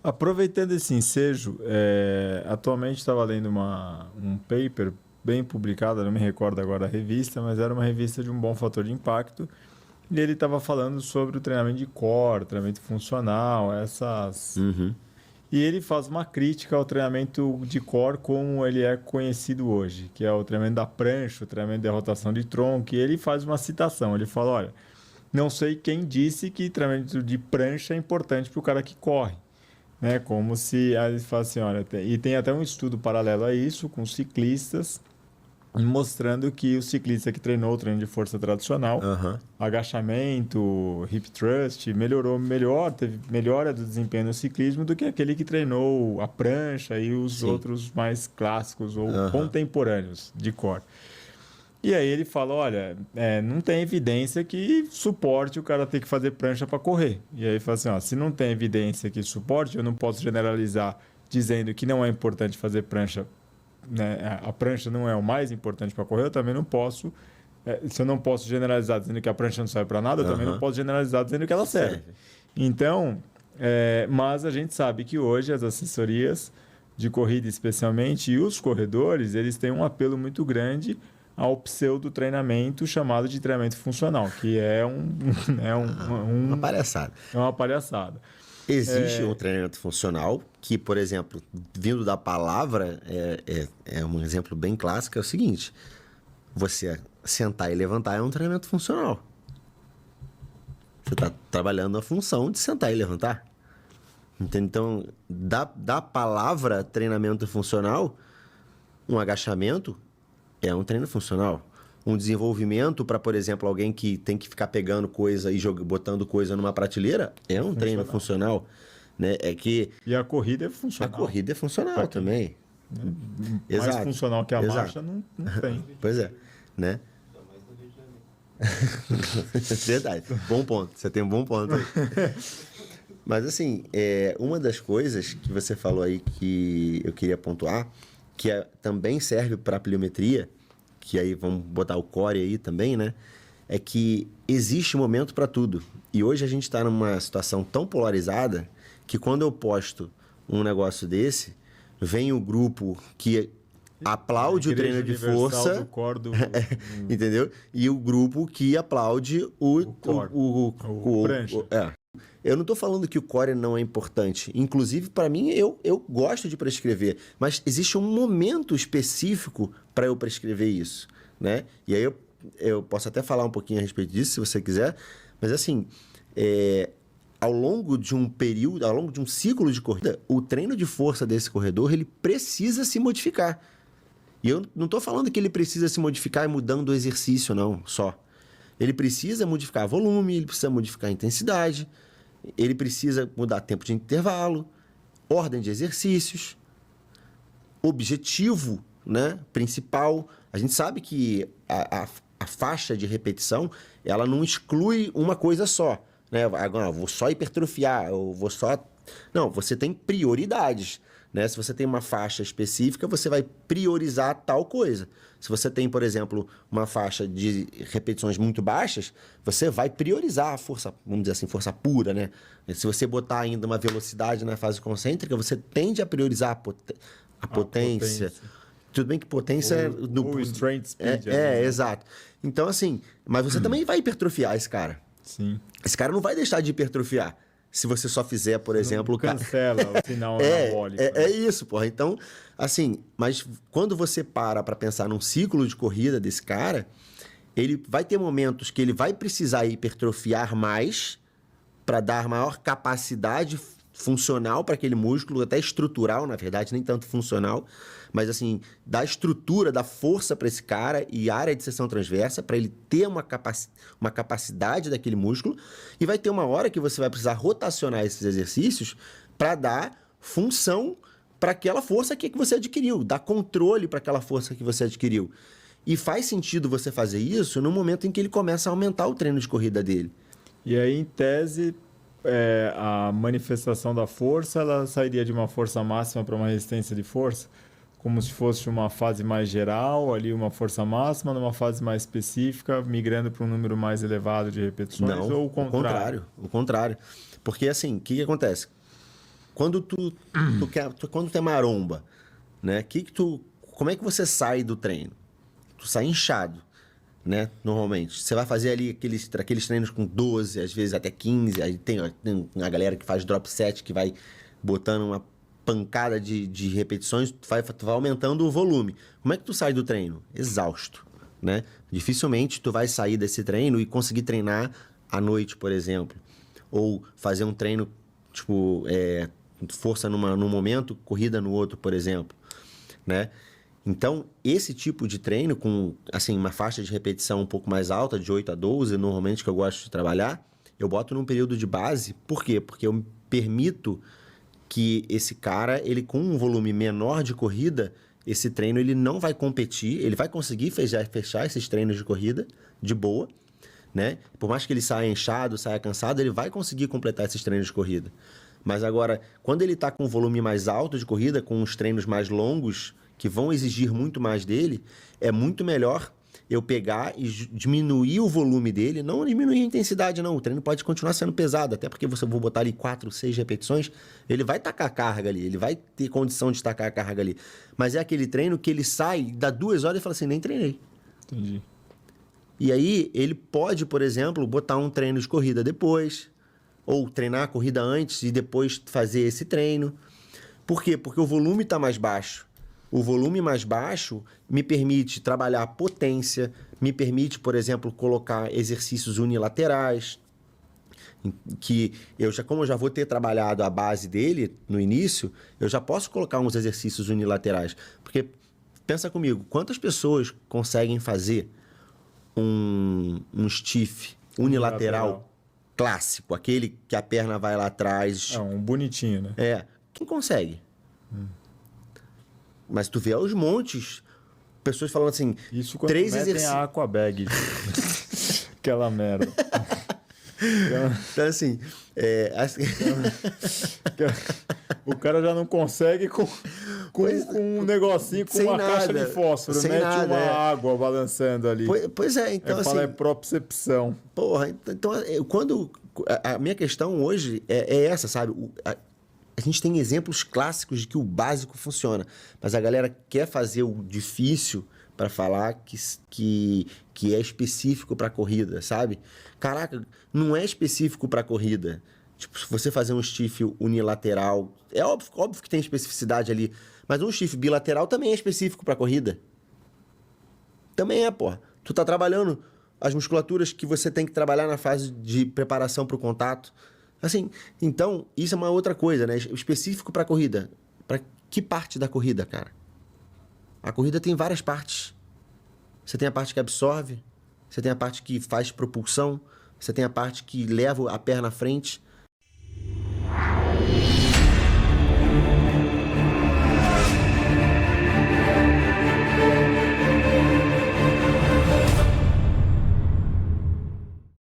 Aproveitando esse ensejo, atualmente estava lendo um paper bem publicado, não me recordo agora a revista, mas era uma revista de um bom fator de impacto, e ele estava falando sobre o treinamento de core, treinamento funcional, essas. Uhum. E ele faz uma crítica ao treinamento de core como ele é conhecido hoje, que é o treinamento da prancha, o treinamento de rotação de tronco, e ele faz uma citação, ele fala, olha, não sei quem disse que treinamento de prancha é importante para o cara que corre, né? Como se aí ele fala assim, olha, e tem até um estudo paralelo a isso com ciclistas, mostrando que o ciclista que treinou o treino de força tradicional, Aham. agachamento, hip thrust, teve melhora do desempenho no ciclismo do que aquele que treinou a prancha e os Sim. outros mais clássicos ou Aham. contemporâneos de core. E aí ele fala, olha, não tem evidência que suporte o cara ter que fazer prancha para correr. E aí ele fala assim, ó, se não tem evidência que suporte, eu não posso generalizar dizendo que não é importante fazer prancha, né? A prancha não é o mais importante para correr, eu também não posso, se eu não posso generalizar dizendo que a prancha não serve para nada, eu também não Aham. posso generalizar dizendo que ela serve. Serve. Então, mas a gente sabe que hoje as assessorias de corrida especialmente e os corredores, eles têm um apelo muito grande ao pseudo treinamento chamado de treinamento funcional, que Uma palhaçada. é uma palhaçada. Existe um treinamento funcional que, por exemplo, vindo da palavra, é um exemplo bem clássico, é o seguinte: você sentar e levantar é um treinamento funcional. Você está trabalhando a função de sentar e levantar. Entende? Então, da palavra treinamento funcional, um agachamento é um treino funcional. Um desenvolvimento para, por exemplo, alguém que tem que ficar pegando coisa e botando coisa numa prateleira é um treino funcional. Né? É que E a corrida é a funcional. corrida é funcional Pra quem- também. Mais Exato. funcional que a Exato. marcha não tem. Pois é, né? Verdade. Bom ponto. Você tem um bom ponto aí. Mas assim, uma das coisas que você falou aí que eu queria pontuar, que também serve para pliometria, que aí vamos botar o core aí também, né? É que existe momento para tudo. E hoje a gente está numa situação tão polarizada que quando eu posto um negócio desse, vem o grupo que aplaude o treino de Igreja Universal força, do core entendeu? E o grupo que aplaude o core. O prancha. Eu não estou falando que o core não é importante. Inclusive, para mim, eu gosto de prescrever. Mas existe um momento específico para eu prescrever isso, né? E aí eu posso até falar um pouquinho a respeito disso, se você quiser. Mas assim, ao longo de um período, ao longo de um ciclo de corrida, o treino de força desse corredor, ele precisa se modificar. E eu não estou falando que ele precisa se modificar mudando o exercício, não, só. Ele precisa modificar volume, ele precisa modificar a intensidade, ele precisa mudar tempo de intervalo, ordem de exercícios, objetivo, né, principal. A gente sabe que a faixa de repetição, ela não exclui uma coisa só. Né? Agora, vou só hipertrofiar, eu vou só... Não, você tem prioridades. Né? Se você tem uma faixa específica, você vai priorizar tal coisa. Se você tem, por exemplo, uma faixa de repetições muito baixas, você vai priorizar a força, vamos dizer assim, força pura, né? Se você botar ainda uma velocidade na fase concêntrica, você tende a priorizar a potência. Tudo bem que potência... Ou strength speed. Exato. Então, assim, mas você também vai hipertrofiar esse cara. Sim. Esse cara não vai deixar de hipertrofiar. Se você só fizer, por exemplo... Cancela o sinal anabólico. É isso, porra. Então, assim, mas quando você para pensar num ciclo de corrida desse cara, ele vai ter momentos que ele vai precisar hipertrofiar mais para dar maior capacidade funcional para aquele músculo, até estrutural, na verdade, nem tanto funcional, mas assim, da estrutura, da força para esse cara e área de seção transversa, para ele ter uma capacidade daquele músculo, e vai ter uma hora que você vai precisar rotacionar esses exercícios para dar função para aquela força que você adquiriu, dar controle para aquela força que você adquiriu. E faz sentido você fazer isso no momento em que ele começa a aumentar o treino de corrida dele. E aí, em tese, a manifestação da força, ela sairia de uma força máxima para uma resistência de força, como se fosse uma fase mais geral, ali uma força máxima, numa fase mais específica, migrando para um número mais elevado de repetições, Não, ou o contrário? o contrário. Porque assim, o que acontece? quando quando tu é maromba, né? Como é que você sai do treino? Tu sai inchado, né? Normalmente. Você vai fazer ali aqueles treinos com 12, às vezes até 15. Aí tem a galera que faz drop set, que vai botando uma pancada de repetições, tu vai aumentando o volume. Como é que tu sai do treino? Exausto, né? Dificilmente tu vai sair desse treino e conseguir treinar à noite, por exemplo. Ou fazer um treino, tipo, força num momento, corrida no outro, por exemplo, né? Então, esse tipo de treino com, assim, uma faixa de repetição um pouco mais alta, de 8 a 12, normalmente, que eu gosto de trabalhar, eu boto num período de base. Por quê? Porque eu permito que esse cara, ele com um volume menor de corrida, esse treino ele não vai competir, ele vai conseguir fechar esses treinos de corrida de boa, né? Por mais que ele saia inchado, saia cansado, ele vai conseguir completar esses treinos de corrida. Mas agora, quando ele está com um volume mais alto de corrida, com uns treinos mais longos, que vão exigir muito mais dele, é muito melhor eu pegar e diminuir o volume dele, não diminuir a intensidade, não. O treino pode continuar sendo pesado, até porque você vou botar ali 4, 6 repetições, ele vai tacar a carga ali, ele vai ter condição de tacar a carga ali. Mas é aquele treino que ele sai, dá 2 horas e fala assim, nem treinei. Entendi. E aí, ele pode, por exemplo, botar um treino de corrida depois, ou treinar a corrida antes e depois fazer esse treino. Por quê? Porque o volume está mais baixo. O volume mais baixo me permite trabalhar potência, me permite, por exemplo, colocar exercícios unilaterais, que como eu já vou ter trabalhado a base dele no início, eu já posso colocar uns exercícios unilaterais. Porque, pensa comigo, quantas pessoas conseguem fazer um stiff unilateral clássico, aquele que a perna vai lá atrás? Um bonitinho, né? Quem consegue? Mas tu vê aos montes, pessoas falando assim, isso quando 3 metem exercícios. a aquabag. Aquela merda. Então, assim, o cara já não consegue com um negocinho, com uma caixa de fósforo, mete uma água balançando ali. Pois é, então assim... é propriocepção. Porra, então, a minha questão hoje é essa, sabe? A gente tem exemplos clássicos de que o básico funciona, mas a galera quer fazer o difícil para falar que é específico para corrida, sabe? Caraca, não é específico para corrida. Tipo, se você fazer um stiff unilateral, é óbvio que tem especificidade ali, mas um stiff bilateral também é específico para corrida. Também é, pô. Tu tá trabalhando as musculaturas que você tem que trabalhar na fase de preparação para o contato. Assim, então, isso é uma outra coisa, né? Específico para corrida. Para que parte da corrida, cara? A corrida tem várias partes. Você tem a parte que absorve, você tem a parte que faz propulsão, você tem a parte que leva a perna à frente.